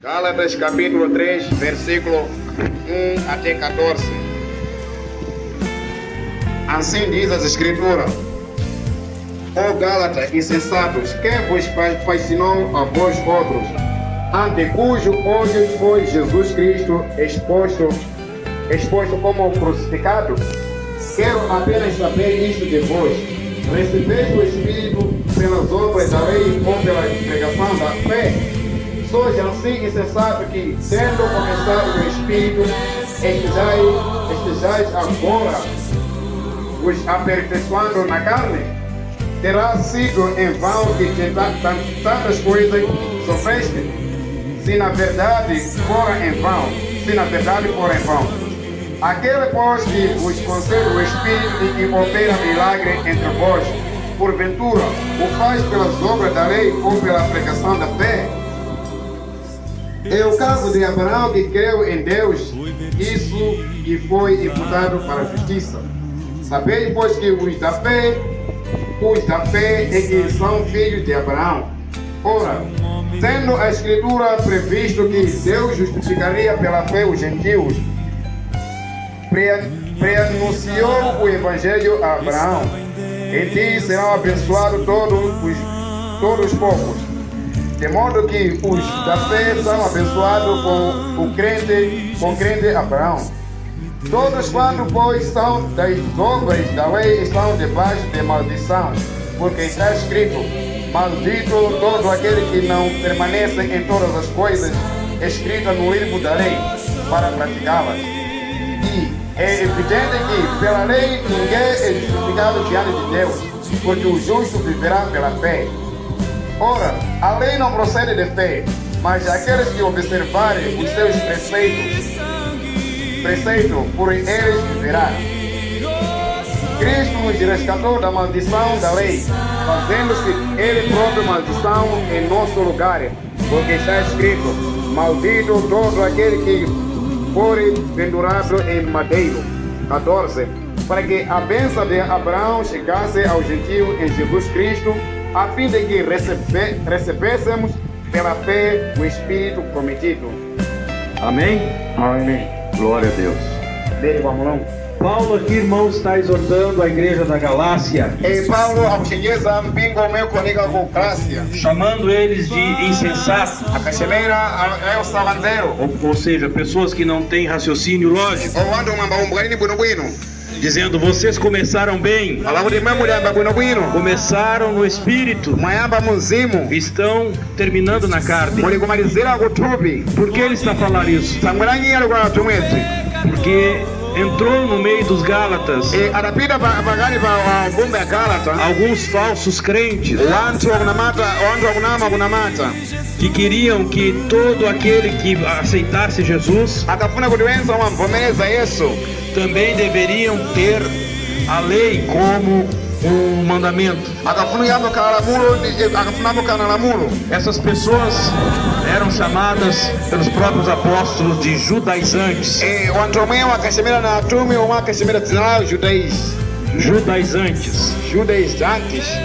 Gálatas capítulo 3, versículo 1 até 14. Assim diz as Escrituras: Ó Gálatas insensatos, quem vos fascinou a vós outros, ante cujo ódio foi Jesus Cristo exposto como crucificado? Quero apenas saber isto de vós: recebeis o Espírito pelas obras da lei ou pela pregação da fé? Sois assim insensato que, tendo começado no Espírito, estejais agora vos aperfeiçoando na carne? Terá sido em vão que tantas coisas sofreste? Se na verdade fora em vão, aquele, pois, que vos concede o Espírito e que opera milagre entre vós, porventura, o faz pelas obras da lei ou pela pregação da fé? É o caso de Abraão, que creu em Deus, isso lhe foi imputado para a justiça. Sabeis, pois, que os da fé é que são filhos de Abraão. Ora, tendo a Escritura previsto que Deus justificaria pela fé os gentios, preanunciou o Evangelho a Abraão: em ti serão abençoados todos os povos. De modo que os da fé são abençoados com o crente Abraão. Todos quando, pois, são das obras da lei, estão debaixo de maldição, porque está escrito: maldito todo aquele que não permanece em todas as coisas escritas no livro da lei, para praticá-las. E é evidente que pela lei ninguém é justificado diante de Deus, porque o justo viverá pela fé. Ora, a lei não procede de fé, mas aqueles que observarem os seus preceitos, por eles viverá. Cristo nos resgatou da maldição da lei, fazendo-se Ele próprio maldição em nosso lugar, porque está escrito: maldito todo aquele que for pendurado em madeiro. 14. Para que a bênção de Abraão chegasse aos gentios em Jesus Cristo, a fim de que recebêssemos pela fé o Espírito prometido. Amém? Amém. Glória a Deus. Dele, vamos lá. Paulo aqui, irmãos, está exortando a igreja da Galácia, E Paulo, ao chegar, bingo meu colega com Clácia, chamando eles de insensatos, a caixeira é o salandeiro, ou seja, pessoas que não têm raciocínio lógico, ou ando uma bombaini bueno, dizendo: vocês começaram bem, falava de mesmo mulher bueno, começaram no Espírito, mayamba munzimu, estão terminando na carne. muli kumalizira kutubi, Por que ele está a falar isso? sanguranyi alikuwa tumwezi, Porque entrou no meio dos Gálatas anapita pagani pa bombe ya Galata, alguns falsos crentes wantu wakunama kunamata, que queriam que todo aquele que aceitasse Jesus akafuna kuti wenza wamvomereza Yesu também deveriam ter a lei como um mandamento. akafuna kukhala lamulo. Essas pessoas eram chamadas pelos próprios apóstolos de judaizantes. Wantu omwe wakashemera na atumi omwe akashemera dzina lawo judaizantes,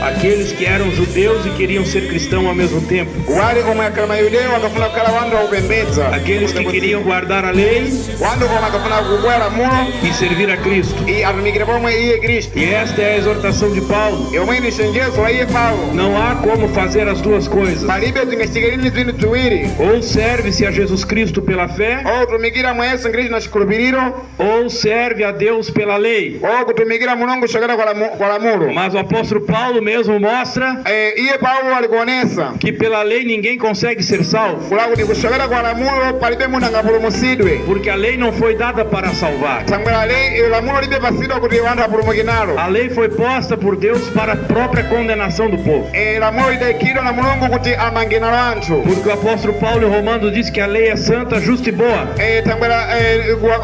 Aqueles que eram judeus e queriam ser cristãos ao mesmo tempo. wali omwe akhala mayudeu akafuna kukhala wantu wakupembedza, Aqueles que queriam guardar a lei wantu omwe akafuna kubwera lamulo e servir a Cristo. e atumikire pomwe iye Kristu. E esta é a exortação de Paulo. Omwe ni chenjezo la iye Paulo: Não há como fazer as duas coisas. palibe tingachitikireni zinthu ziwiri, Ou serve-se a Jesus Cristo pela fé, ou kutumikira mwa Yesu Kristu na chikhulupiriro, ou serve a Deus pela lei. ou kutumikira Mulungu kuchokera kwa lamulo. Mas o apóstolo Paulo mesmo mostra Iye Paulo alikuonesa que pela lei ninguém consegue ser salvo, kula kuti kuchokera kwa lamulo palibe munthu angapulumutsidwe, porque a lei não foi dada para salvar. thangwera lamulo libe pasidwa kuti wanthu apulumuke nalo. A lei foi posta por Deus para a própria condenação do povo. Lamulo lidayikidwa na Mulungu kuti amange nalo anthu. Porque o apóstolo Paulo em Romanos diz que a lei é santa, justa e boa. Thangwera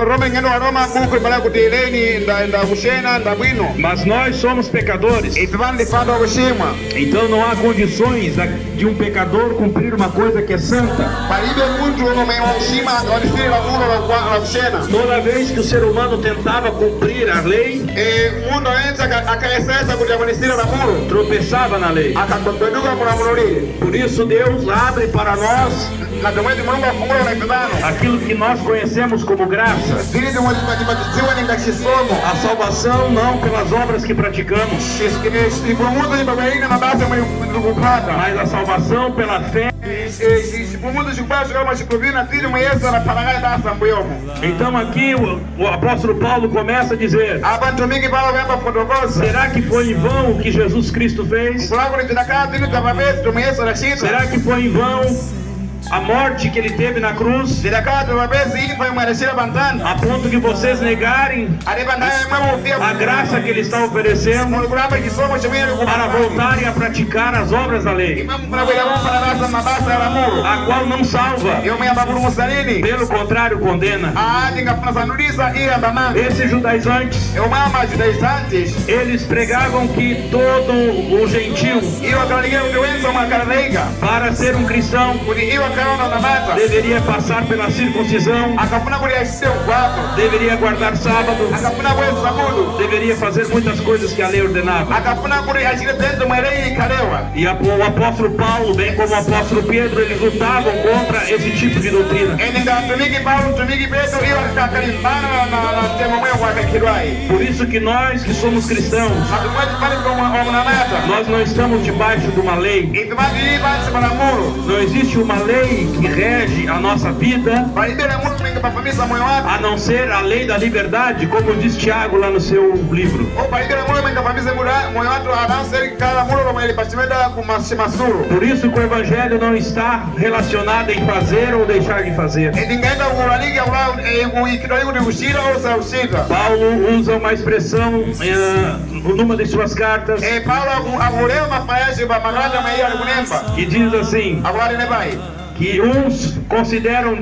Roma ing'endo wa Roma buku imbala kuti leni ndakushena ndabwino, Mas nós somos pecadores. ife pano ndifano wakuchimwa. Então não há condições de um pecador cumprir uma coisa que é santa. Palibe munthu omwe wauchima wadisire lamulo lakushena. Toda vez que o ser humano tentava cumprir a lei, Munthu ayense akayesesa kuti akwanisire lamulo tropeçava na lei. akagogoduka mu lamulo lile. Por isso Deus abre para nós na domwezi Mungu afungula na ifadano. Aquilo que nós conhecemos como graça, Zili domwezi patibatiziwa ni ngachisomo. a salvação não pelas obras que praticamos, Ipomudu ni babaina na base mwe kupata. mas a salvação pela fé. Ipomudu chukubasho kama chikubina tili mwe Yesu na parangaya dasa mbuyomo. Então aqui o apóstolo Paulo começa a dizer: Abantu mingi pala wemba fotokosa. será que foi em vão o que Jesus Cristo fez? Kulaku ni tinaka tili tababesi tumu Yesu na shita. Será que foi em vão a morte que ele teve na cruz, Tinaka tababesi hii foi mwanashira bantana. a ponto de vocês negarem Adebandaya mwa ufia. a graça que ele está oferecendo Mulukuramba kisomo chumiri para voltarem a praticar as obras da lei, Imamu kuna kwela mwa para basa mabasa ya lamuru. a qual não salva, Yo mwa baburu musalini. pelo contrário condena. Aadi ngafuna sanulisa iya mbamanga. Esses judaizantes, Eu mama judaizantes. eles pregavam que todo o gentil, Iwa kawaligea ukiwenza mwa karadaiga. para ser um cristão, Kuni iwa kaona na bata. deveria passar pela circuncisão, Akafuna kuli asiste ukwato. deveria guardar sábado, Akafuna kuli sabudu. deveria fazer muitas coisas que a lei ordenava. Akafuna kuli ashire tendo mwelei karewa. E o apóstolo Paulo, bem como o apóstolo Pedro, eles lutavam contra esse tipo de doutrina. Eni nga tumiki Paulo tumiki Petro iwa kakalimbana na temo mwe kwa kakirwai. Por isso que nós que somos cristãos, Hatumwaji pali kwa mwanamata. nós não estamos debaixo de uma lei. Itumaki hii bansi manamuru. Não existe uma lei que rege a nossa vida, Baibele muru mingi pafamisa moyo watu. a não ser a lei da liberdade, como diz Tiago lá no seu livro. O baibele muru mingi pafamisa moyo watu ananseri kala muru kama ili pachimeda kumashimasuru. Por isso que o evangelho não está relacionado em fazer ou deixar de fazer. Ningaenda kulaliki au ikidaiku ni ushira au sa ushira. Paulo usa uma expressão numa de suas cartas Paulo akuleo mafayashi ba magranda mai alikunemba. que diz assim, Akulari ne bai. que uns consideram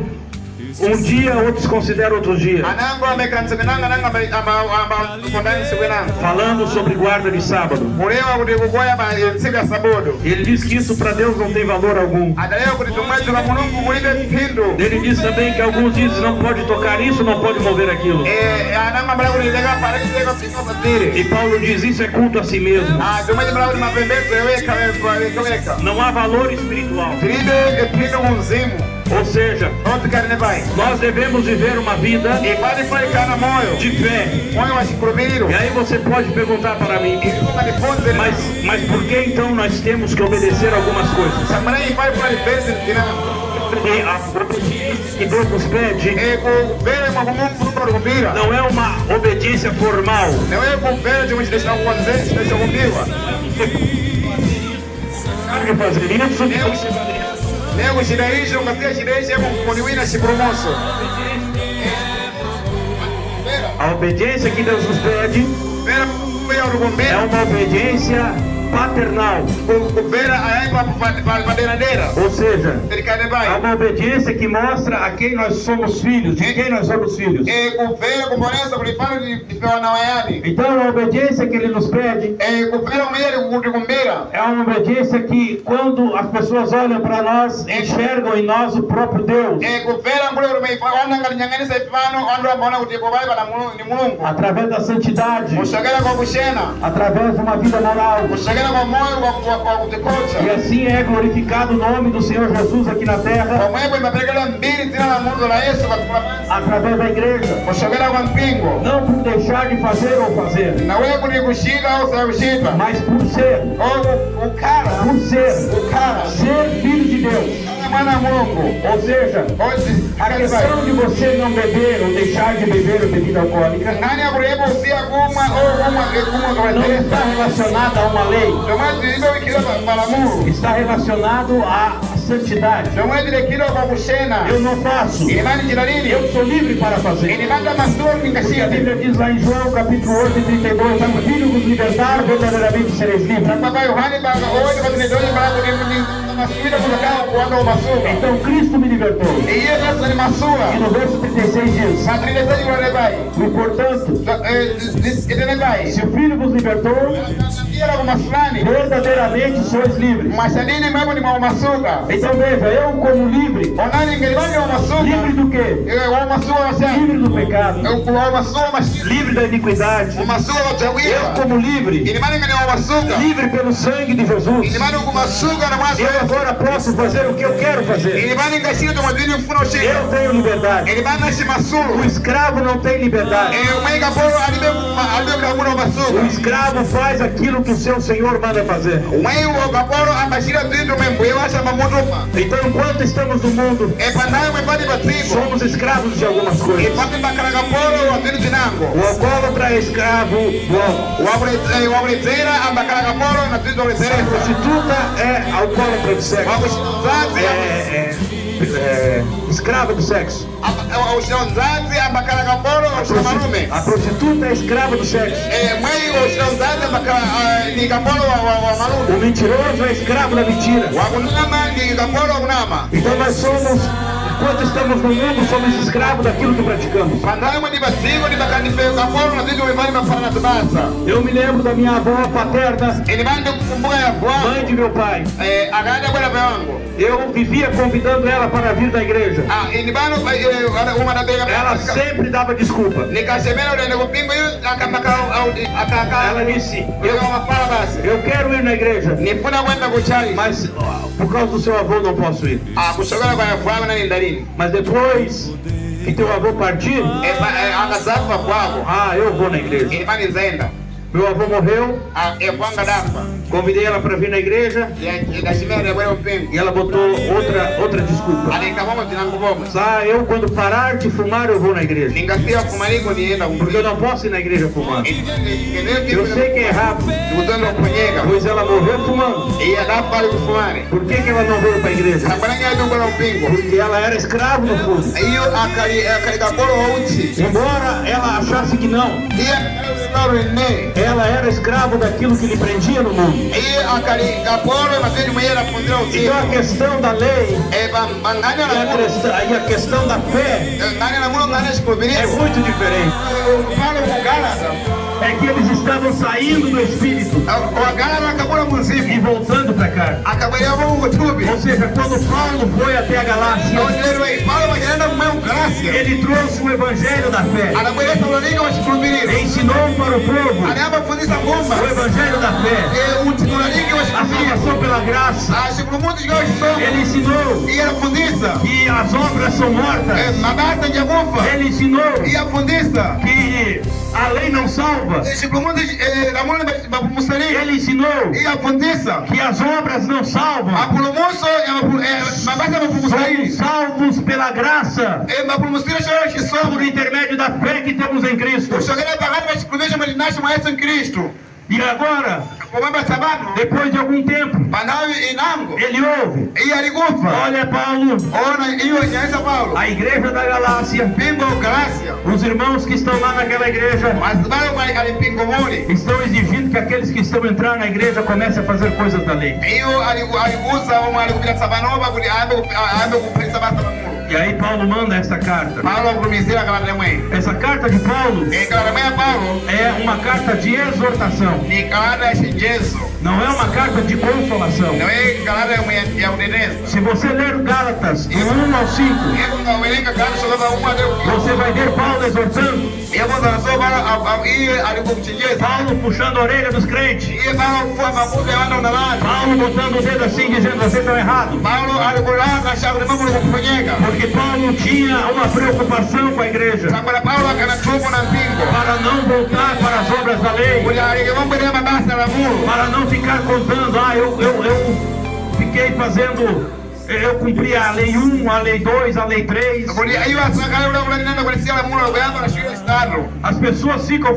um dia, outros consideram outro dia, Anango amekansemenanga nanga aba kondani siwenanga. falando sobre guarda de sábado. Mulewa kutikukoya ba siga sabodo. Ele diz que isso para Deus não tem valor algum. Adaleo kutitumwetu la mulungu kulibe pindu. Ele diz também que alguns dizem não pode tocar isso, não pode mover aquilo. Ananga bala kulitega para kitega pindu satire. E Paulo diz isso é culto a si mesmo. Tumwetu bala mapembezo weka. Não há valor espiritual. Tribe pindu unzimu. Ou seja, Outro cara ne vai. nós devemos viver uma vida E pode foi kana moyo. de fé. Moyo wa shikurumiro. E aí você pode perguntar para mim, Kama ni ponze. mas por que então nós temos que obedecer algumas coisas? Samana ifai kwa ni pesi kina. E a que Deus nos pede Kuvele mabumungu kurumbira. não é uma obediência formal. Na wewe kuvele jumu chidesha kuanzesha chidesha kumbiwa. Sabe fazer isso? Leo shida hizo katika shida hizo hebu mkoniwina shipromoso. A obediência que Deus nos pede Vera kuya é urugumbira. uma obediência paternal. Kuvela ayaipa padera. Ou seja, Serikane é bai. uma obediência que mostra a quem nós somos filhos, de quem nós somos filhos. Kuvela kumbonesha kulifanya nipewa na wayani. Então a obediência que ele nos pede Kuvela mwele kukumbira. é uma obediência que quando as pessoas olham para nós, enxergam em nós o próprio Deus. Kuvela mbule urumeifanya wana ngalinyanganisa ifano wandu ambona kutipo bai bana ni mulungu. Através da santidade, Kushagala kwa kushena. através de uma vida moral. Kushagala kwa moyo kwa kutikocha. E assim é glorificado o nome do Senhor Jesus aqui na terra, Kwa mwebo imapelekela mbili tina la mungu la Yesu katika através da igreja. kushagala kwa mpingo. Não por deixar de fazer ou fazer, Na wewe kuni kushika au sa kushika. mas por ser, Ukara. por ser, Ukara. ser filho de Deus. Mwana wa Mungu. Ou seja, Hoje a questão de você não beber ou deixar de beber a bebida alcoólica nani akulebo usia kuma au kuma kwa não tesa. está relacionada a uma lei, Tomati ibo ikila para muru. está relacionado à santidade. Tomati ile kilo kwa kushena. Eu não faço, Imani jirani. eu sou livre para fazer. Ele manda mastor Porque a kingashia. Bíblia diz lá em João capítulo 8, 32, se o Filho vos libertar, verdadeiramente sereis livres. Baba Yohani baba hoje kwa tunedoni baba kuni maswida kutoka kuanga umasuka. Então Cristo me libertou. E yeye sasa ni masula. E no verso 36 diz: Matrilha sai de vai. e portanto, Ele vai. se o Filho vos libertou, Tira uma slani. verdadeiramente sois livres. Mashalini mesmo ni masuga. Então veja, eu como livre, Onani ngelibani wa masuga. livre do quê? Wa masuga washa. Livre do pecado, Wa masuga mas. livre da iniquidade. Wa masuga wa Eu tawia. como livre, Ilimani ngani wa masuga. livre pelo sangue de Jesus, Ilimani ku masuga na masuga. eu agora posso fazer o que eu quero fazer. Ilimani ngashira to madini mfuno shika. Eu tenho liberdade. Ilimani nashi O masulu. escravo não tem liberdade. Mwenga boro alibe kamuna masuga. O escravo faz aquilo que o seu senhor manda fazer. Mwenga boro ambashira tuindo membo yawasha mamuduma. Então, enquanto estamos no mundo, Panayo mepani batigo. somos escravos de algumas coisas. Pati bakaraga boro wa tuindo tinango. O alcoólatra é escravo do álcool. Wa bretera ambakaraga boro na tuindo A bretera. prostituta é alcoólatra de sexo. Wa kushitazi Escrava do sexo. ushanzazi ambakaraga boro wa marume. A prostituta é escrava do sexo. Mwenga ushanzazi ambakaraga boro wa marume. O mentiroso é escravo da mentira. Wa kunama ni gamboro wa kunama. Então nós somos, enquanto estamos no mundo, somos escravos daquilo que praticamos. Panayo mweni batigo ni bakanife gamboro na tuindo mepani mafana tubasa. Eu me lembro da minha avó paterna, Ilimani kukumbuka ya bwa. mãe de meu pai. Akaenda bwana wangu. Eu vivia convidando ela para vir da igreja. Ilibano uma da bega. Ela sempre dava desculpa. Nikasemela ule kupingo hiyo akaka. Ela disse: Eu uma fala basi. eu quero ir na igreja, Nifuna kwenda kuchali. mas por causa do seu avô não posso ir. Kushogana kwa yafuama na ndalini. Mas depois que teu avô partir, Angasafa kwako. eu vou na igreja. Ilibani zaenda. Meu avô morreu, Kwanga dafa. convidei ela para vir na igreja Nikasemela ule upingo. e ela botou outra desculpa. Alikamamo tinangu bomo. Eu quando parar de fumar eu vou na igreja, Ningasia kumaliko nienda porque eu não posso ir na igreja fumando. Eu sei que é errado, Kutendo kunyega. pois ela morreu fumando. Ia dafa ali kufumani. Por que ela não veio para a igreja? Sabananga ndio kwa upingo. Porque ela era escravo no fundo. Hiyo akalikaboro wauti. Embora ela achasse que não, Iya ne. ela era escravo daquilo que lhe prendia no mundo. Hiyo akalikaboro na tena mwenye anafundira uti. Então a questão da lei Banganya na e a questão da fé ngani na mulo ngani é sikubiria. muito diferente. Fala com Galata. É que eles estavam saindo do espírito O Galata acabou no e muzimu. voltando para cá. Akabaria Mungu tubi. Ou seja, quando Paulo foi até a Galácia, Onde Paulo magenda kumeu gracia. ele trouxe o evangelho da fé, Anakwenda Thesalonika wasikubiria. ensinou para o povo Anaamba fundisha ngomba. o evangelho da fé, Uthesalonika a wasikubiria. salvação pela graça. Shikumutu chikao chisoma. Ele ensinou Ia fundisha. que as obras são mortas. Mabasa ya kufa. Ele ensinou Ia fundisha. que a lei não salva. Shikumutu ramona bapumusari. Ele ensinou Ia fundisha. que as obras não salvam. Mapulumuso mabasa Somos bapumusari. salvos pela graça, Mapumusiri shoro chisoma. por intermédio da fé que temos em Cristo. Kushogera pagani bashikumisha malinashi mwa Yesu Kristo. E agora, Kumamba sabano. depois de algum tempo, Panawi inango. ele ouve: Ia alikufa. olha, Paulo, Ona hiyo inaanza Paulo. a igreja da Galácia, Pingo Galácia. os irmãos que estão lá naquela igreja, Mas bado alipingo mole. estão exigindo que aqueles que estão entrando na igreja comecem a fazer coisas da lei. Hiyo aligusa uma alikupita sabanova kuli aambe kupisa basa bamulo. E aí Paulo manda essa carta. Paulo akurumizira kala mwe. Essa carta de Paulo Kala mwe Paulo é uma carta de exortação, ni kala ya shinjezo. não é uma carta de consolação. Na wewe kala ya udeneza. Se você ler Gálatas, do 1 ao 5, Hebu ngaweleka kala shoga uma leo. você vai ver Paulo exortando, Hebu zanasoma hiyo alikumchinjeza. Paulo puxando a orelha dos crentes, Hiyo Paulo kwa mabude wana unalala. Paulo botando o dedo assim, dizendo: vocês estão errados. Paulo alikulaka shauri mambo kuponyeka. Porque Paulo tinha uma preocupação com a igreja, Sambala Paulo kana tupo na mpingo. para não voltar para as obras da lei, Kuli alikimambo ya mabasa la mulu. para não ficar contando: eu fiquei fazendo, eu cumpri a lei 1, a lei 2, a lei 3. Kuli hiyo asakale ule nenda kulisia la mulu kuyamba na shule estado. As pessoas ficam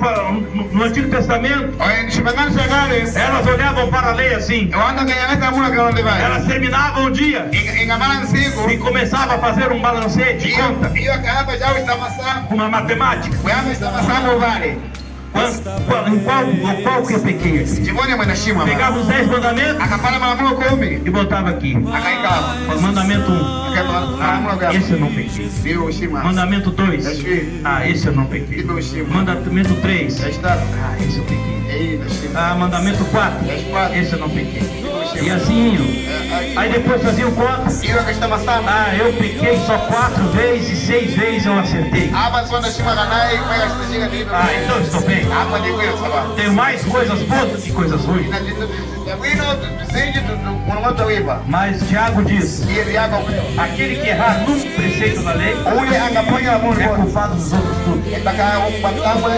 no Antigo Testamento, Nishipangani shagale. elas olhavam para a lei assim, Wanda kanyangasa mulu kana ndivai. elas terminavam o dia Ingamana nsiku. e começavam a fazer um balancete de conta, Hiyo kaamba jau istamasa. uma matemática. Kuyamba istamasa vale. Qual que eu pequei? Jivoni mwanashima bana. Pegava os 10 mandamentos Akapana malamulo 10. e botava aqui. Akaikala. Mandamento 1. Malamulo gapi? Esse eu não pequei. Ndio ushima. Mandamento 2. Esse eu não pequei. Ndio ushima. Mandamento 3. Estado. Esse eu pequei. Ei, ushima. Mandamento 4. Esse eu não pequei. E assim iam. Aí depois faziam conta. Hiyo akashitama sana. Eu pequei só 4 vezes e 6 vezes eu acertei. Hapa swanda shima kanai kwa kashinga ndivyo. Então eu estou bem. Hapa ni kweli sababu. Tenho mais coisas boas do que coisas ruins. Na dindu wino tuzingi mwanamata wiba. Mas Tiago diz: Yeye yako aquele que errar num preceito da lei ule angaponya amuru é kwa. culpado dos outros tudo. Taka umbakamba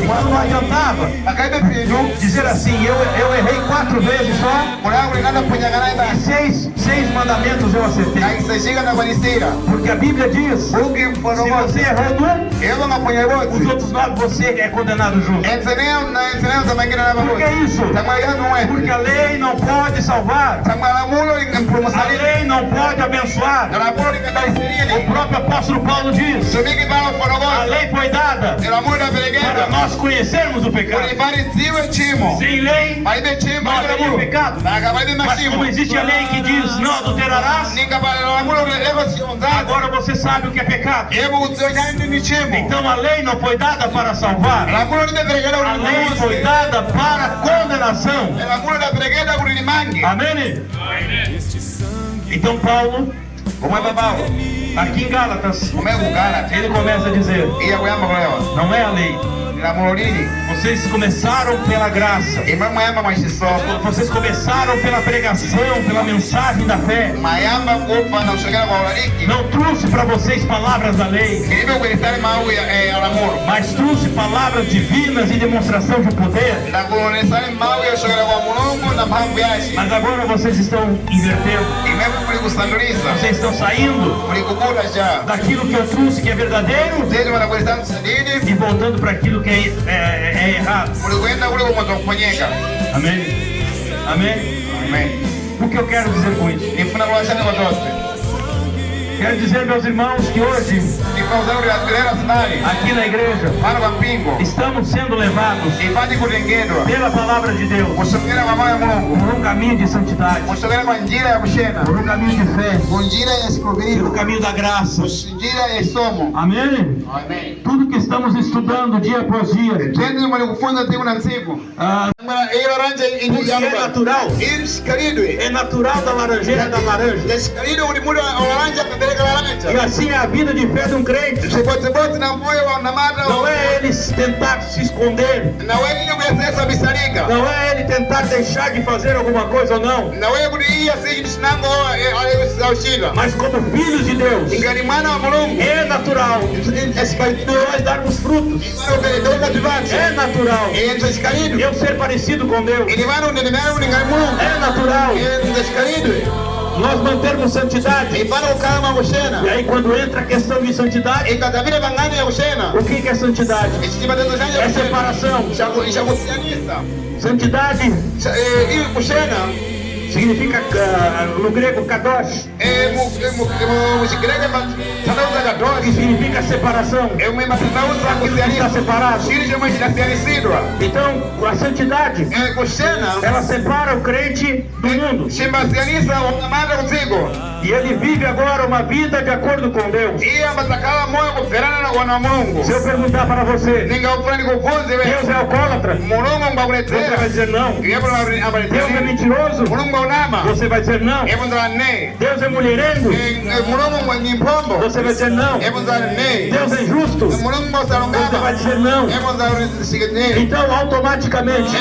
Mas não adiantava akaibe pindu. dizer assim: eu errei 4 vezes só Mwanangu ninaenda kwenye kanai e ba. 6 mandamentos eu acertei. Aisajika na kwanisira. Porque a Bíblia diz: Buki se mfano você errou num, Ewa ngaponya os wote. outros 9 você é condenado junto. Enseneo za mengine na Por babu. que isso? Porque a lei não pode salvar. Tamalamulo A ingampromosalia. lei não pode abençoar. Namapolo ikataisiria. O próprio apóstolo Paulo diz: Sumiki bala a fonogoza. lei foi dada Elamulo na para belegenda. nós conhecermos o pecado. Ulifariziwe chimo. Sem lei Maibe chimo. não haveria pecado. Nagabaide Mas machimo. como existe a lei que diz não adulterarás, Nikabalamulo leva sionzada. agora você sabe o que é pecado. Ebu utsonyani ni chimo. Então a lei não foi dada para salvar. Elamulo ni belegenda A lei foi ulimangi. dada para condenação. Elamulo na belegenda ulimangi. Amém? Então Paulo, Umwe babao. aqui em Gálatas, Umegu gala. ele começa a dizer: Iya kuyamba kulewa. não é a lei. Elamulo nini? Vocês começaram pela graça. Imamu yamba mashisoko. Vocês começaram pela pregação, pela mensagem da fé. Mayamba kufa na ushagala kwa ulaliki. Não trouxe para vocês palavras da lei, Kilibe kuelitari mau ya alamuro. mas trouxe palavras divinas e demonstração de poder. Na kuonesani mau ya ushagala kwa mulungu na mahambu yashi. Mas agora vocês estão invertendo. Imebu kulikusanduliza. Vocês estão saindo Kulikubula ja. daquilo que eu trouxe que é verdadeiro Zedi wanakuelitani sadidi. e voltando para aquilo que é errado. Kulikuenda kule kumoto kuponyeka. Amém? Amém? Amen. O que eu quero dizer com isso? Nifuna kuwashani watote. Quero dizer, meus irmãos, que hoje, Nifuna uzuri atilera sinari. aqui na igreja, Mano wa mpingo. estamos sendo levados Ifadi kutengedwa. pela palavra de Deus Kusogera kwa moyo mulungu. por um caminho de santidade, Kusogera kwa njira ya kushena. por um caminho de fé, Kunjira ya pelo sikubiri. caminho da graça. Kunjira ya isomo. Amém? Amen. Tudo que estamos estudando dia após dia, Twende mwali kufunza siku na siku. Iyo ranja porque é natural, ilishikaridwe. é natural da laranjeira da laranja. Yashikaridwe ulimuda oranja kapeleka laranja. E assim é a vida de fé de um crente. Chibote na moyo wa namada. Não é ele tentar se esconder, Na wewe ndio kuesesa bisariga. não é ele tentar deixar de fazer alguma coisa ou não, Na wewe kudiia siji shinango aushila. mas como filhos de Deus, Ingani mwana wa Mulungu. é natural nós darmos frutos. É natural eu ser parecido com Deus. É natural nós mantermos santidade. E aí quando entra a questão de santidade, o que é santidade? É separação. Santidade significa no grego kadosh, que significa separação. Está separado. Então a santidade, ela separa o crente do mundo. E ele vive agora uma vida de acordo com Deus. Se eu perguntar para você, Deus é alcoólatra? Você vai dizer não. Deus é mentiroso? Você vai dizer não. Deus é mulherengo? Você vai dizer não. Deus é injusto? Você vai dizer não. Então automaticamente, se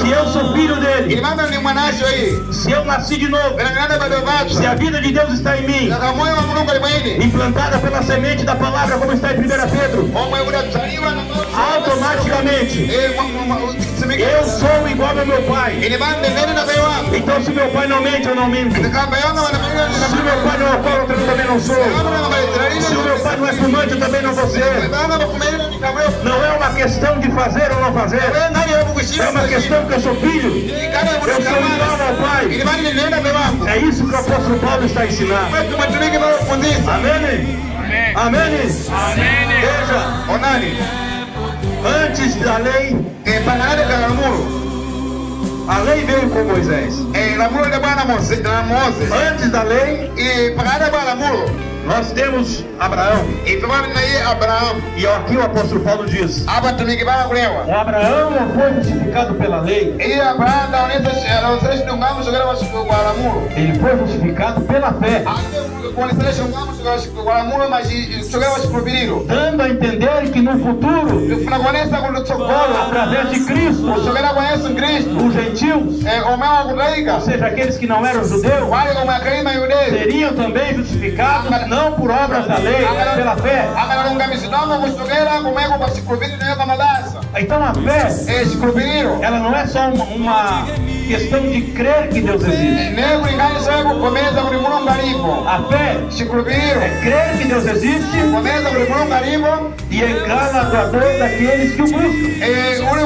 eu sou filho dele, se eu nasci de novo, se a vida de Deus está em mim, implantada pela semente da palavra, como está em 1 Pedro, automaticamente eu sou igual ao meu pai. Então se meu pai não mente, eu não minto. Se meu pai não é alcoólatra, eu também não sou. Se o meu pai não é fumante, eu também não vou ser. Não é uma questão de fazer ou não fazer, é uma questão que eu sou filho. Eu sou igual ao pai. É isso que o apóstolo Paulo está ensinando. Amém? Amém? Veja, Antes da lei, panado da lamuro. a lei veio com Moisés. Lamuro de bana Moses. Antes da lei, E panado da lamuro. nós temos Abraão. E tomando aí Abraão. E aqui o apóstolo Paulo diz: Abatumiki bana kulewa. o Abraão não foi justificado pela lei, E Abraão da unidade chegamos a lamuro. ele foi justificado pela fé, Quando chegamos a lamuro, mas chegamos pro menino. dando a entender que no futuro, Na conhece quando socorro. através de Cristo, Chegamos conhece Cristo. os gentios, O meu agudaiga. ou seja, aqueles que não eram judeus, Wale como a crema e o dele. seriam também justificados não por obras da lei, mas pela fé. Agora não camisinoma, mostogera, como é que vai se cobrir de uma malaça. Então a fé, Se cobrir. ela não é só uma questão de crer que Deus existe. Nego engano sabe começa por um garimpo. A fé Se cobrir. é crer que Deus existe Começa por um garimpo. e é galardoador daqueles que o buscam.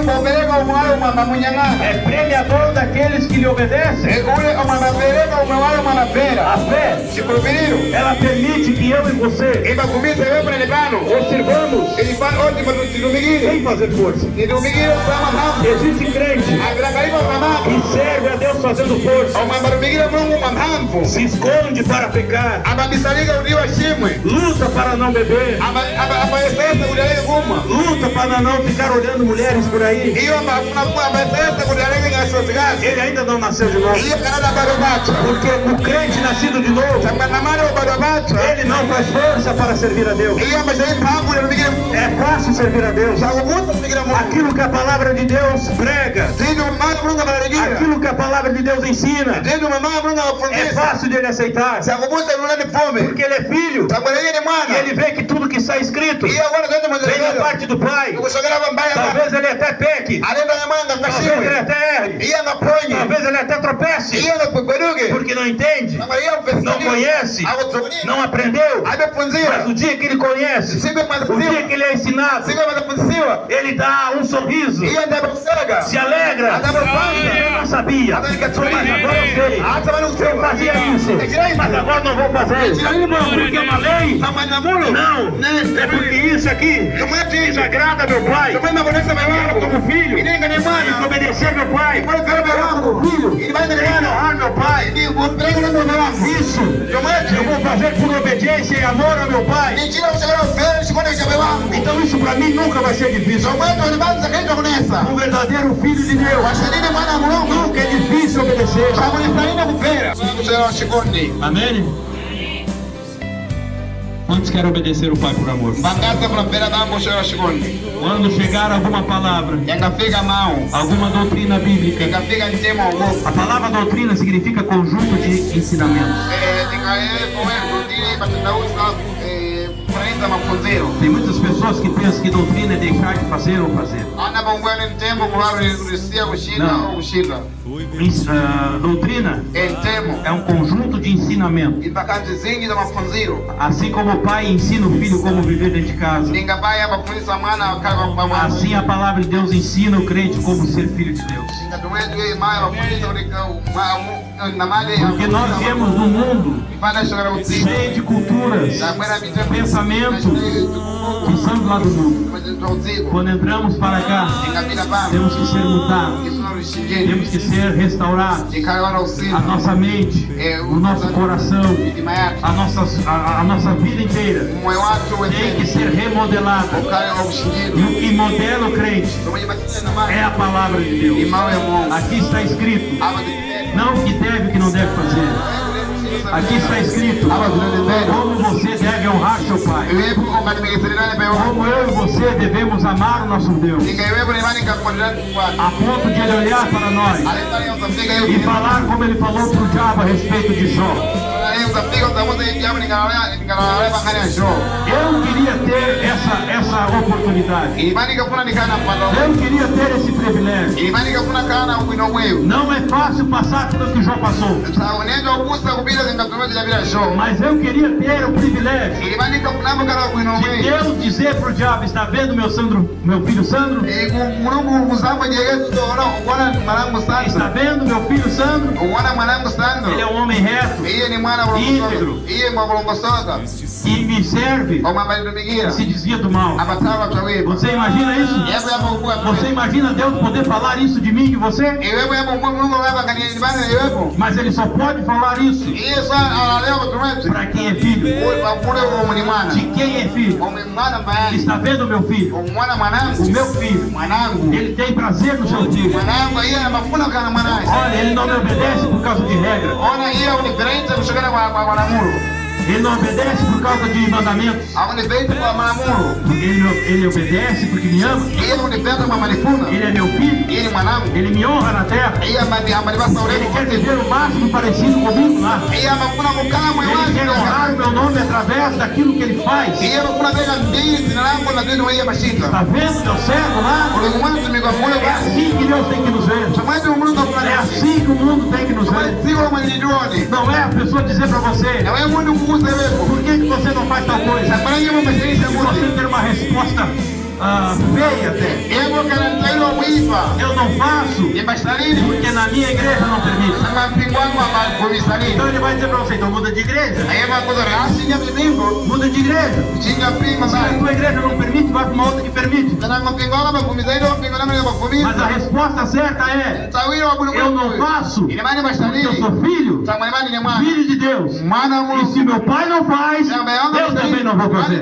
Bombega uma munhangana. É premiador daqueles que lhe obedecem. Uma naverega, uma navera. A fé, Se cobrir. ela permite que eu e você E para comer se vê para ele plano. observamos Ele faz ótimo se domingo. sem fazer força. E domingo sama não. Existe crente Agora garimpo ramado. que serve a Deus fazendo força, Uma domingo não uma rampo. se esconde para pecar, Abamisaliga o rio Ashimwe. luta para não beber, Abaecesse mulher alguma. luta para não ficar olhando mulheres por aí. Iyo abaecesse mulher em suas gasas. Ele ainda não nasceu de novo. Iyo canada barobate. Porque o crente nascido de novo, Sabanamara o barobate. ele não faz força para servir a Deus. Iyo mas aí papo ele migra. É fácil servir a Deus. Sabe muito migra muito. Aquilo que a palavra de Deus prega, Digo mais bruna bariguinha. aquilo que a palavra de Deus ensina, Digo mais bruna é fornece. fácil de ele aceitar. Sabe muito ele de fome. Porque ele é filho Sabe ele de e mana. ele vê que tudo que está escrito E agora dentro mais vem da parte do Pai. Eu só grava baia. Talvez ele até peque, Além da manga talvez ele cachimbo. até erre, Ia na ponha. talvez ele até tropece, Ia na perugue. porque não entende, Agora ia o não conhece, não aprendeu. Aí me punzia. Mas o dia que ele conhece, Siga mais o dia punzia. que ele é ensinado, Siga mais punzia. ele dá um sorriso, Ia da cega. se alegra. Eu não sabia, mas agora eu sei. Ah, você vai no Eu seu. fazia isso, mas agora não vou fazer. Porque é uma lei? Não, é porque isso aqui desagrada meu pai. Eu como filho, e obedecer meu pai. Como filho, e honrar meu pai. Isso eu vou fazer por obediência e amor ao meu pai. Então isso pra mim nunca vai ser difícil. Um verdadeiro filho de Deus, nunca é difícil obedecer. Amém? Quantos querem obedecer o pai por amor? Quando chegar alguma palavra, alguma doutrina bíblica, a palavra doutrina significa conjunto de ensinamentos. Tem muitas pessoas que pensam que doutrina é deixar de fazer ou fazer. Doutrina é um conjunto de ensinamentos. Assim como o pai ensina o filho como viver dentro de casa, assim a palavra de Deus ensina o crente como ser filho de Deus. Porque nós viemos num mundo cheio de culturas, pensamentos que são do lado do mundo. Quando entramos para cá, temos que ser mudados, temos que ser restaurados. A nossa mente, o nosso coração, a nossa vida inteira tem que ser remodelada. E o que modela o crente é a palavra de Deus. Aqui está escrito, não o que deve e o que não deve fazer. Aqui está escrito como você deve honrar seu pai, como eu e você devemos amar o nosso Deus, a ponto de ele olhar para nós e falar como ele falou para o diabo a respeito de Jó. Eu queria ter essa oportunidade. Eu queria ter esse privilégio. Não é fácil passar pelo que Jó passou, mas eu queria ter o privilégio de Deus dizer para o diabo: está vendo meu filho Sandro? Está vendo meu filho Sandro? Ele é um homem reto, íntegro, e me serve, se desvia do mal. abatava atawiba. Você imagina isso? Yebo yabo kuwa. Você imagina Deus poder falar isso de mim e de você? Yebo yabo kuwa Mungu baba kanibana yebo. Mas Ele só pode falar isso Isso analeo tumete. para quem é filho. Oi, bakule wa mwana. De quem é filho? Mwana mbaya. Está vendo meu filho? Mwana mwanangu. O meu filho. Mwanangu. Ele tem prazer no seu filho. Mwanangu yeye anafuna kana mwanae. Olha, ele não me obedece por causa de regra. Ona yeye unigrente kushikana kwa mwanamuru. Ele não obedece por causa de mandamentos. Unigrente kwa mwanamuru. Ele obedece porque me ama. Yeye unipenda kwa malifuna. Ele é meu filho. Yeye mwanangu. Ele me honra na terra. Yeye amalibasa urembo. Ele quer viver o máximo parecido comigo lá. Yeye amafuna kukala Ele mwemaji. quer honrar o meu nome através daquilo que ele faz. Yeye amafuna bega mbili jina langu na dini yeye mashika. Está vendo meu servo lá? Ulimwengu migomule É basi. assim que Deus tem que nos ver. Chamani umungu É fulani. assim que o mundo tem que nos ver. Sigo mwenyejuoni. Não é a pessoa dizer pra você: Na wewe mungu kuuza wewe. por que você não faz tal coisa? Sabana yeye mumeshaisha Se mungu. você ter uma resposta feia até. Yeye kana tailo wifa. Eu não faço Yeye basharini. porque na minha igreja não permite. Sama pingwangu ama komisani. Então ele vai dizer pra você: então muda de igreja. Yeye makoza rasi ya mimingo. Muda de igreja. Chinga prima Se a sai. tua igreja não permite, vai pra uma outra que permite. Kana mapingwanga makomizaidi mapingwanga makomiza. Mas a resposta certa é: Tawiro wa eu não faço Ina maana porque eu basharini. sou filho, Sama imani ni mwana. filho de Deus. Mwana E se mungu. meu pai não faz, eu também não vou fazer.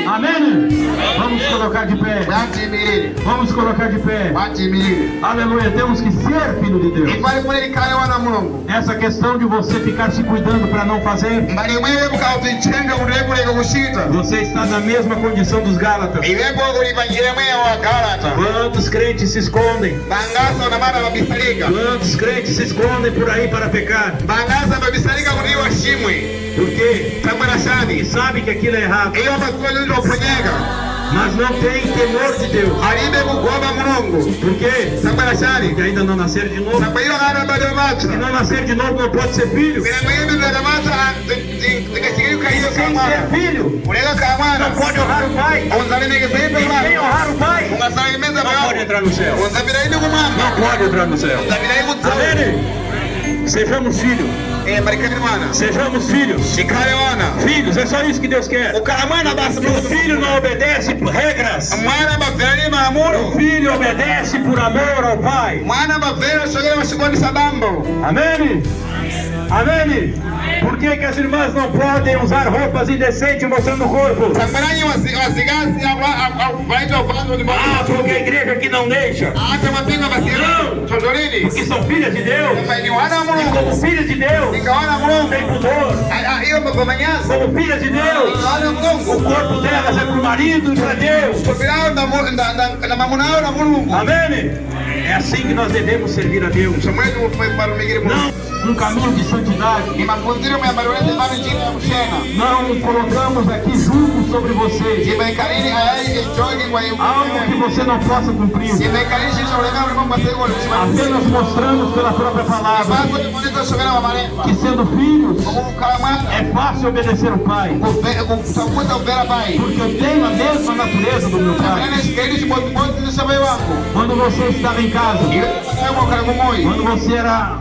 Amém? Vamos colocar de pé. Bati milele. Vamos colocar de pé. Bati milele. Aleluia. Temos que ser filho de Deus. Ifali mulele kale wana mulungu. Essa questão de você ficar se cuidando para não fazer, Mbali mwewe mukautichenga urebuleka kushita. você está na mesma condição dos Gálatas. Iwepo kulipanjire mweya wa Galata. Quantos crentes se escondem? Bangasa na mara babisalika. Quantos crentes se escondem por aí para pecar? Bangasa babisalika kuliwa shimwe. Por quê? Samara E shani. sabe que aquilo é errado, Iyo bakulu ndo ponyega. mas não tem temor de Deus. Alibe kugomba mulungu. Por quê? Samara shani. Porque ainda não nasceram de novo. Samba iyo ngana bado macho. Se não nascer de novo, não pode ser filho. Mina mwebe bado macho tikashikirika hiyo Sem ser kamana. filho, Ulega kamana. não pode honrar o pai. Unzalimeke saipe E sem mwana. honrar o pai, Ungasalimeza não pode mwana. entrar no céu. Unzabira ini kumama. Não pode entrar no céu. Unzabira ini kutsawa. Amém? Sejamos filhos. Marikani mwana. Sejamos filhos. Shikale wana. Filhos, é só isso que Deus quer. Ukala mwana basi O filho não obedece por regras. mwana bafeli O maamuru. filho obedece por amor ao pai. Mwana bafeli shogera mashikoni sabambo. Amém? Amém? Por que que as irmãs não podem usar roupas indecentes mostrando o corpo? Sambaranyi wasigasi waitwa upande wa Ah, porque a igreja aqui não deixa. hata mapinga basi. Chodorini. Porque são filhas de Deus. Ni wana E mulungu. como filhas de Deus, Nikawana mulungu. tem pudor. Hiyo magomanyazi. Como filhas de Deus, Nikawana o mulungu. corpo delas é para o marido e para Deus. Topilao na mamunao na mulungu. Amém? É assim que nós devemos servir a Deus. Chamwetu foi para o migiri mulungu. Não um caminho de santidade. Ni mafunziro ya barulete bado njini ya mshena. Não colocamos aqui julgo sobre vocês. Imeikalini ayai echogi kwa hiyo. Algo que você não possa cumprir. Imeikalini shisha ulemea ulimwengu basego ulimwengu. Apenas mostramos pela própria palavra Bako ni bonito shogera wa marefa. que sendo filhos Kukalamana. é fácil obedecer o pai. Kutafuta ubera bai. Porque eu tenho a mesma natureza do meu pai. Nene shikaili shibotiboти ni shabai wako. Quando você estava em casa, Iyo kayamo karibu moi. quando você era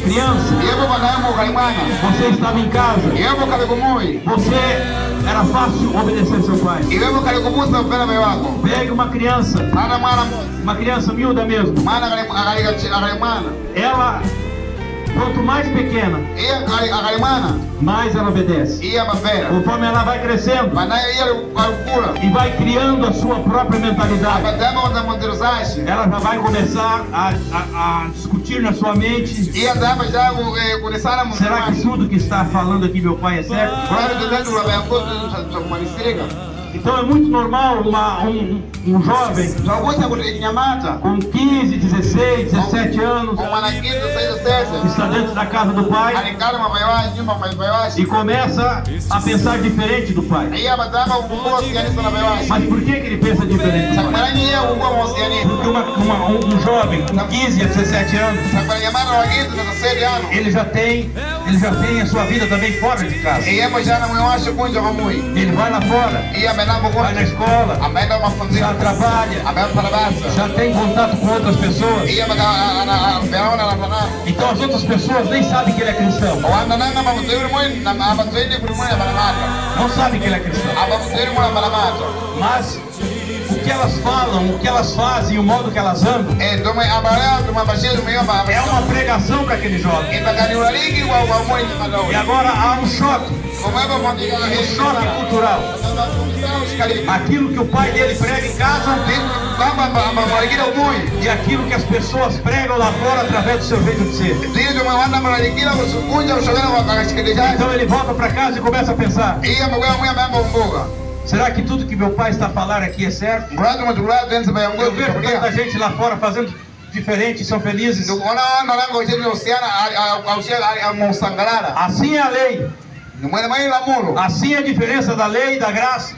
criança, Iyo kayamo karimana. você estava em casa, Iyo karibu moi. você era fácil obedecer seu pai. Iyo karibu musa ubera bai wako. Pegue uma criança miúda mesmo. Mana akarimana. Ela, quanto mais pequena, Iyo akarimana. mais ela obedece. Iyo mafera. Conforme ela vai crescendo Manayo iyo alukura. e vai criando a sua própria mentalidade, Abadama wanda mondiruzashi. ela já vai começar a discutir na sua mente: Iyo dama jagu kunisana será que mundirashi. tudo que está falando aqui meu pai é certo? Kwani tuzetu wabayangoto chakumanisirika. Então é muito normal um jovem Twakuta kulinyamata. com 15, 16, 17 anos Omwanakitu saizo que sese. está dentro da casa do pai Alingana mabaiwashi, nyumba mabaiwashi. e começa a pensar diferente do pai. Iya batama ukubwa siyanisa na baiwashi. Mas por que ele pensa diferente do pai? Sakbaranyi iya ukubwa mawasiyani. Porque um jovem com 15 a 17 anos, Sakbaranyamana wagitu na kasedi ano. ele já tem ele já tem a sua vida também fora de casa. E emo já não acho kunja kamui. Ele vai lá fora, E a menamba vai na kunja. escola, A menamba já mafunzina. trabalha, A menamba parabasa. já tem contato com outras pessoas. E a verona na pana. Então as outras pessoas nem sabem que ele é cristão. O anda nanga mamuteiro mui na abateiro por mui na banamata. Não sabem que ele é cristão. Abateiro mui na banamata. Mas o que elas falam, o que elas fazem, o modo que elas andam, Tu me abalea, tu me abaixei, tu me ama. é uma pregação para aquele jovem. E bagani o ligi o mui na madau. E agora há um choque, Como é que vamos dizer um choque cultural. Aquilo que o pai dele prega em casa e aquilo que as pessoas pregam lá fora através do seu jeito de ser. Então ele volta para casa e começa a pensar: será que tudo que meu pai está a falar aqui é certo? Eu vejo tanta gente lá fora fazendo diferente e são felizes. Assim é a lei. Assim é a diferença da lei e da graça.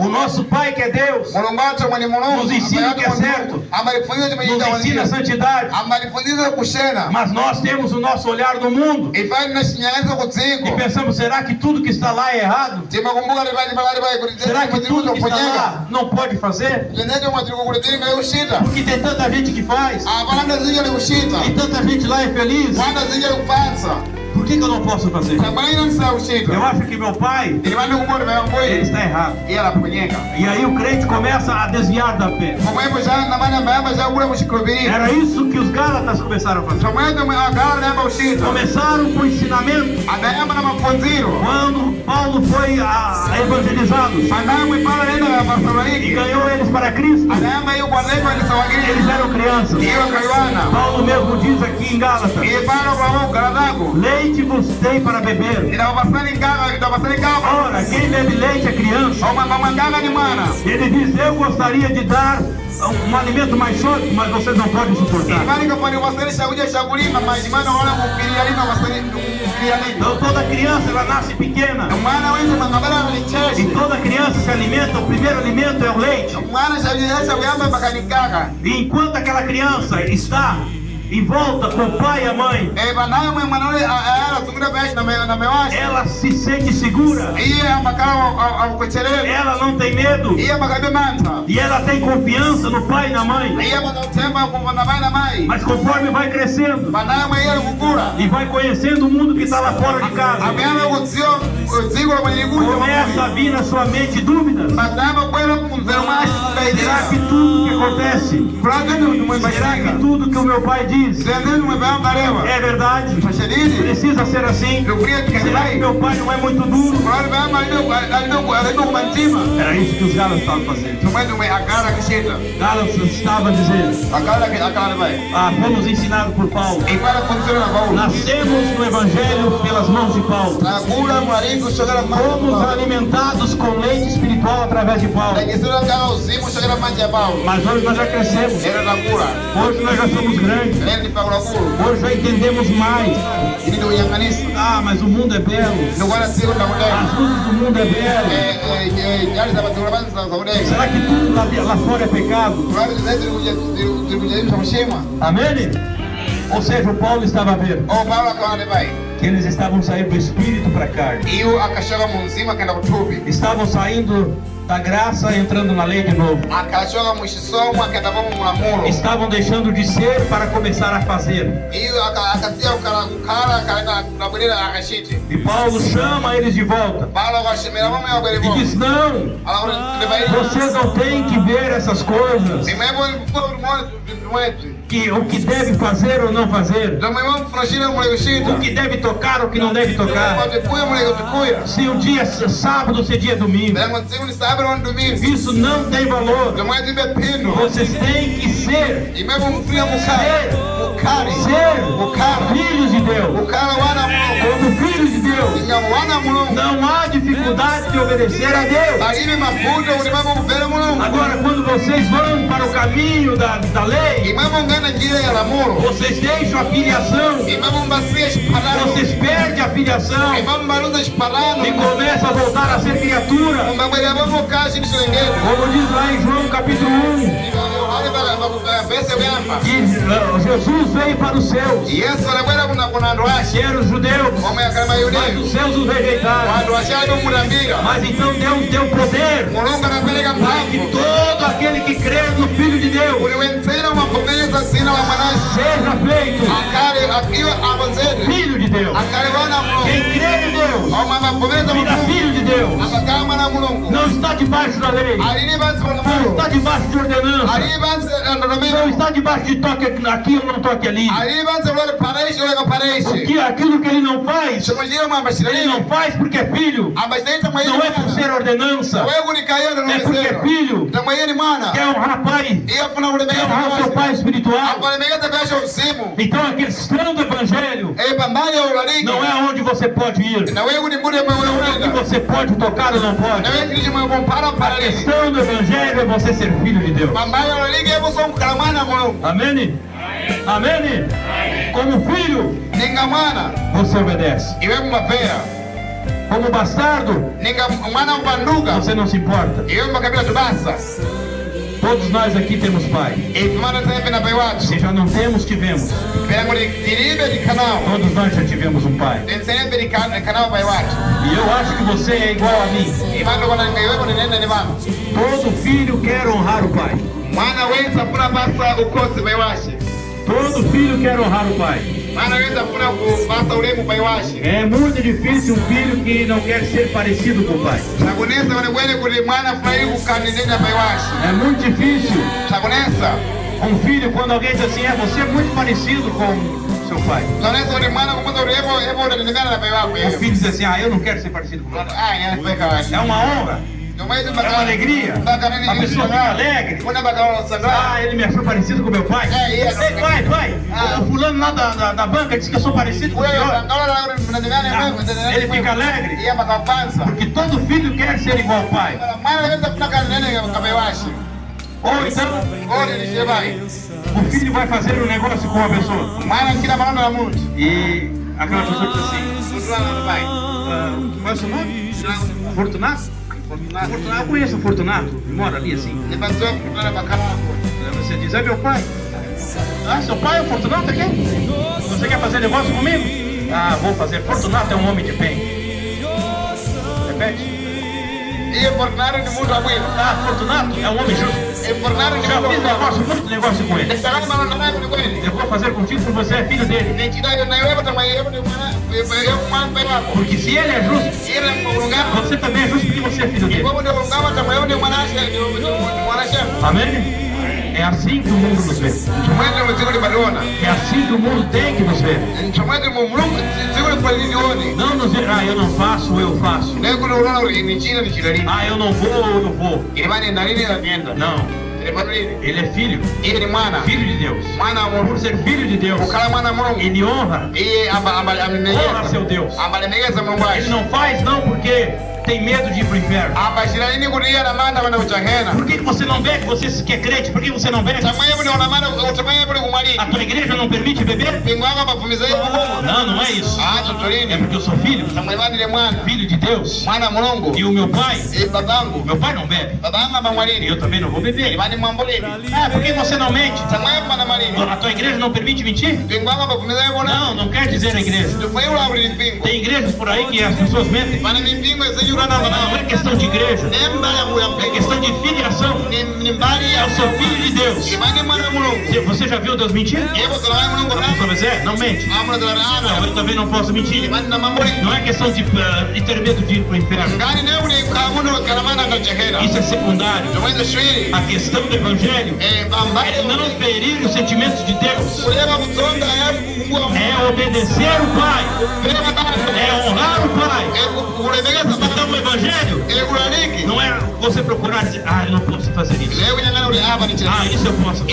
O nosso Pai que é Deus nos ensina o que é certo, nos ensina a santidade, mas nós temos o nosso olhar no mundo e pensamos: será que tudo que está lá é errado? Será que tudo que está lá não pode fazer? Porque tem tanta gente que faz e tanta gente lá é feliz. Por que eu não posso fazer? Eu acho que meu pai, ele está errado. E aí o crente começa a desviar da fé. Era isso que os Gálatas começaram a fazer. Começaram com o ensinamento. Quando Paulo foi evangelizado e ganhou eles para Cristo, eles eram crianças. Paulo mesmo diz aqui em Gálatas: leite vos dei para beber. Ora, quem bebe leite é criança. Ele diz: eu gostaria de dar um alimento mais sólido, mas vocês não podem suportar. Então toda criança, ela nasce pequena. E toda criança se alimenta, o primeiro alimento é o leite. E enquanto aquela criança está em volta com o pai e a mãe, ela se sente segura, ela não tem medo, e ela tem confiança no pai e na mãe. Mas conforme vai crescendo e vai conhecendo o mundo que está lá fora de casa, começa a vir na sua mente dúvidas. Será que tudo que acontece, será que tudo que o meu pai diz é verdade? Precisa ser assim? Será que meu pai não é muito duro? Era isso que os Gálatas estavam fazendo. Gálatas estava dizendo: fomos ensinados por Paulo, nascemos no Evangelho pelas mãos de Paulo, fomos alimentados com leite espiritual através de Paulo. Mas hoje nós já crescemos, hoje nós já somos grandes, hoje já entendemos mais. Mas o mundo é belo, as luzes do mundo é belo. Será que tudo lá fora é pecado? Amém? Ou seja, o Paulo estava vendo que eles estavam saindo do espírito para a carne, estavam saindo da graça, entrando na lei de novo, estavam deixando de ser para começar a fazer. E Paulo chama eles de volta e diz: não, você não tem que ver essas coisas, que o que deve fazer ou não fazer, o que deve tocar ou o que não deve tocar, se o dia é sábado, se é dia domingo, isso não tem valor. Vocês têm que ser filhos de Deus. Como filhos de Deus, não há dificuldade de obedecer a Deus. Agora, quando vocês vão para o caminho da lei, vocês deixam a filiação, vocês perdem a filiação e começam a voltar a ser criatura. Como diz lá em João capítulo 1, Jesus veio para os seus. Que eram os judeus. Mas os seus os rejeitaram. Mas então Deus deu poder para que todo aquele que crê no Filho de Deus seja feito filho de Deus. Quem crê em Deus vira filho de Deus. Não está debaixo da lei. Não está debaixo de ordenança. Não está debaixo de toque aqui ou não toque ali. Porque aquilo que ele não faz, ele não faz porque é filho. Não é por ser ordenança. É porque é filho. Quer honrar pai. Quer honrar seu pai espiritual. Então a questão do evangelho não é onde você pode ir. Não é onde você pode tocar ou não pode. A questão do evangelho é você ser filho de Deus. Amém? Amém? Como filho, você obedece. Como bastardo, você não se importa. Todos nós aqui temos pai. Se já não temos, tivemos. Todos nós já tivemos um pai. E eu acho que você é igual a mim. Todo filho quer honrar o pai. Todo filho quer honrar o pai. É muito difícil um filho que não quer ser parecido com o pai. É muito difícil um filho quando alguém diz assim, você é muito parecido com seu pai. O filho diz assim, eu não quero ser parecido com o pai. É uma honra. É uma alegria. A pessoa fica alegre. Ele me achou parecido com meu pai. Pai. O fulano lá da banca disse que eu sou parecido com o senhor. Ele fica alegre. Porque todo filho quer ser igual ao pai. Ou então, o filho vai fazer um negócio com uma pessoa. E aquela pessoa diz assim, qual é o seu nome? Fortunato? Eu conheço o Fortunato, mora ali assim. Você diz, é meu pai. Seu pai é o Fortunato aqui? Você quer fazer negócio comigo? Vou fazer. Fortunato é um homem de bem. Repete. Fortunato é um homem justo. Já fiz muito negócio com ele. Eu vou fazer contigo porque você é filho dele. Porque se ele é justo, você também é justo porque você é filho dele. Amém? É assim que o mundo nos vê. É assim que o mundo tem que nos ver. Não nos ver, eu não faço, eu faço. Eu não vou, eu vou. Não. Ele é filho. Filho de Deus. Por ser filho de Deus, ele honra seu Deus. Ele não faz não porque tem medo de ir para o inferno. Por que você não bebe? Você que é crente, por que você não bebe? A tua igreja não permite beber? Não é isso. É porque eu sou filho. Filho de Deus. E o meu pai não bebe. E eu também não vou beber. Por que você não mente? A tua igreja não permite mentir? Não quer dizer a igreja. Tem igrejas por aí que as pessoas mentem. Não é questão de igreja. É questão de filiação. Eu sou filho de Deus. Você já viu Deus mentir? Não mente. Eu também não posso mentir. Não é questão de ter medo de ir para o inferno. Isso é secundário. A questão do evangelho é não ferir os sentimentos de Deus. É obedecer o Pai. É honrar o Pai. Então o evangelho não é você procurar dizer, eu não posso fazer isso. Isso eu posso. Não.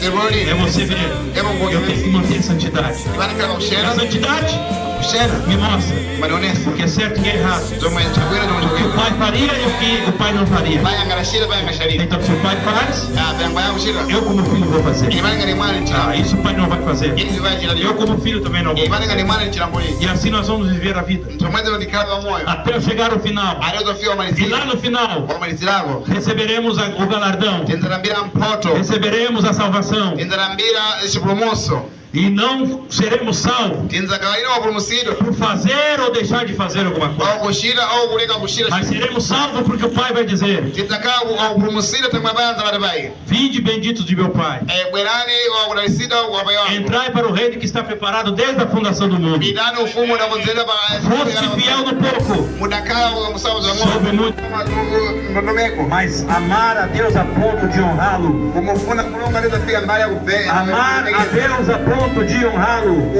É você ver. Eu tenho que manter a santidade. A santidade me mostra porque é certo e é errado. Porque o Pai pai faria e o que o pai não faria. Pai angarashira, pai angasharira. Então, se o pai faz, eu como filho vou fazer. Isso o pai não vai fazer. Eu como filho também não vou. E assim nós vamos viver a vida. Até eu chegar ao final. E lá no final, receberemos o galardão. Receberemos a salvação. E não seremos salvos por fazer ou deixar de fazer alguma coisa. Mas seremos salvos porque o Pai vai dizer: vinde benditos de meu Pai, entrai para o reino que está preparado desde a fundação do mundo. Foste fiel no pouco, sobre muito. Mas amar a Deus a ponto de honrá-lo, amar a Deus a ponto de honrá-lo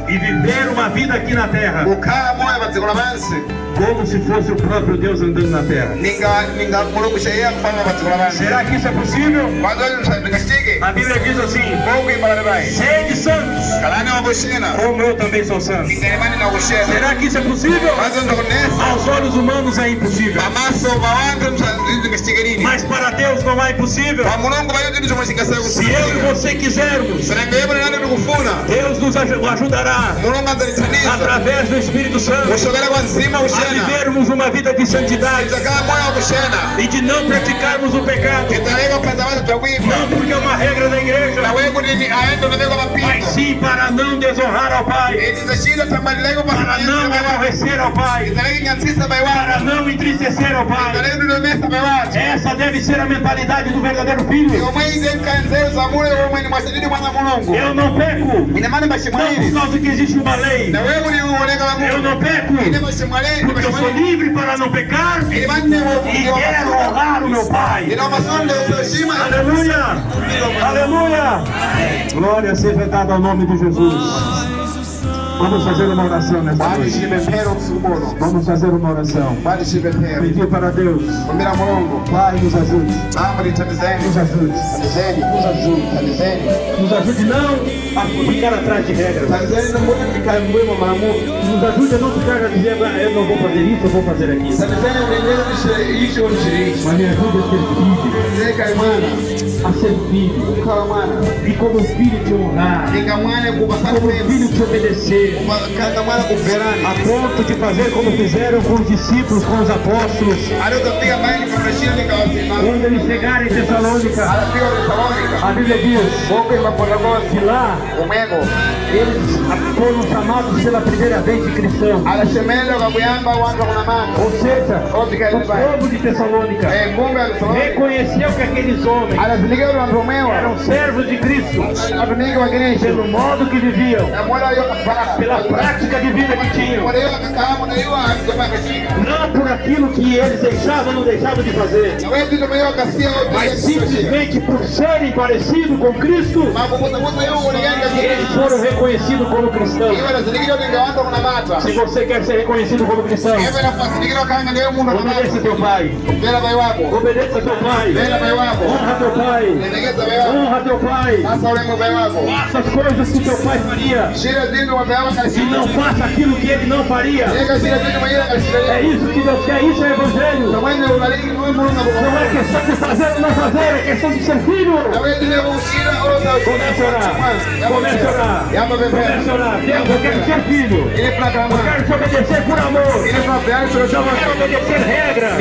e viver uma vida aqui na terra como se fosse o próprio Deus andando na terra. Será que isso é possível? A Bíblia diz assim: sede santos, como eu também sou santo. Será que isso é possível? Aos olhos humanos é impossível, mas para Deus não é impossível. Se eu e você quisermos, Deus nos ajudará através do Espírito Santo a vivermos uma vida de santidade e de não praticarmos o pecado, não porque é uma regra da igreja, mas sim para não desonrar ao Pai, para não aborrecer ao Pai, para não entristecer ao Pai. Essa deve ser a mentalidade do verdadeiro filho. Eu não peco não por causa que existe uma lei. Eu não peco porque eu sou livre para não pecar e quero honrar o meu Pai. Aleluia! Aleluia! Glória seja dada ao nome de Jesus. Vamos fazer uma oração nessa noite. Vamos fazer uma oração. Pedir para Deus. Pai, nos ajude. Nos ajude. Nos ajude. Nos ajude não a ficar atrás de regras. Nos ajude a não ficar dizendo: eu não vou fazer isso, eu vou fazer aquilo. Mas me ajude a ser filho. E como filho te honrar. Como filho te obedecer. A ponto de fazer como fizeram com os discípulos, com os apóstolos. Quando eles chegaram em Tessalônica, a Bíblia diz que lá eles foram chamados pela primeira vez de cristãos. Ou seja, o povo de Tessalônica reconheceu que aqueles homens eram servos de Cristo pelo modo que viviam, pela prática de vida que tinham, não por aquilo que eles deixavam ou não deixavam de fazer, mas simplesmente por serem parecidos com Cristo, eles foram reconhecidos como cristãos. Se você quer ser reconhecido como cristão, obedeça teu pai. Obedeça teu pai. Honra teu pai. Honra teu pai. Faça as coisas que teu pai faria. E não faça aquilo que ele não faria. É isso que Deus quer. Isso é evangelho. Não é questão de fazer ou não fazer, é questão de ser filho. Comece a orar. Comece a orar. Comece a orar. Deus, eu quero ser filho. Eu quero te obedecer por amor. Eu quero obedecer regras.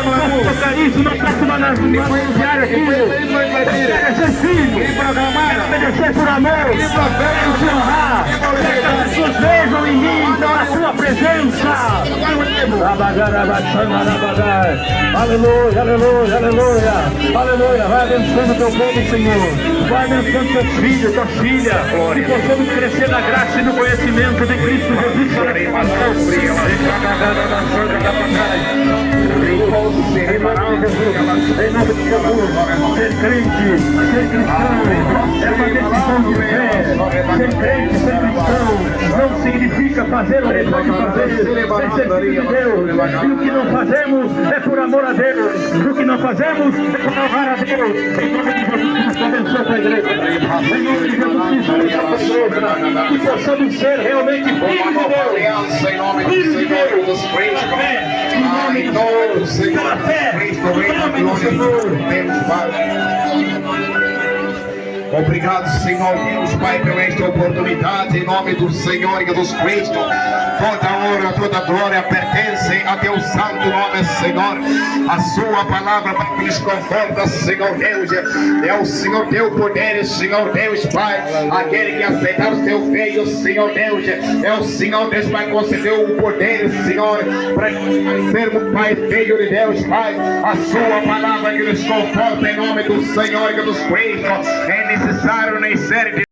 Não tocar isso, não faço uma diária, filho. Eu quero ser filho. Eu quero obedecer por amor. Eu quero te honrar. Que as pessoas vejam em mim a sua presença. Aleluia, aleluia, aleluia. Aleluia. Vai abençoando teu povo, Senhor. Vai abençoando teus filhos, tuas filhas. Que possamos crescer na graça e no conhecimento de Cristo Jesus. Em nome de Jesus, ser crente, ser cristão, é uma decisão de fé. Ser crente, ser cristão, não significa fazer o que pode fazer, sem ser filho de Deus. E o que não fazemos é por amor a Deus. O que não fazemos é por honrar a Deus. Em nome de Jesus, abençoa a igreja. Em nome de Jesus, abençoa a igreja. Que possamos ser realmente filhos de Deus. Em nome do Senhor Jesus Cristo. Em nome do Senhor Cristo, reina glória. Deus Pai. Obrigado, Senhor Deus Pai, por esta oportunidade, em nome do Senhor Jesus Cristo. Toda honra, toda glória pertence a teu santo nome, Senhor. A sua palavra para que nos conforta, Senhor Deus. É o Senhor teu poder, Senhor Deus Pai. Aquele que aceitar o seu filho, Senhor Deus. É o Senhor Deus Pai que concedeu o poder, Senhor, para sermos Pai, filho de Deus Pai. A sua palavra que nos conforta em nome do Senhor Jesus Cristo. É necessário nascer de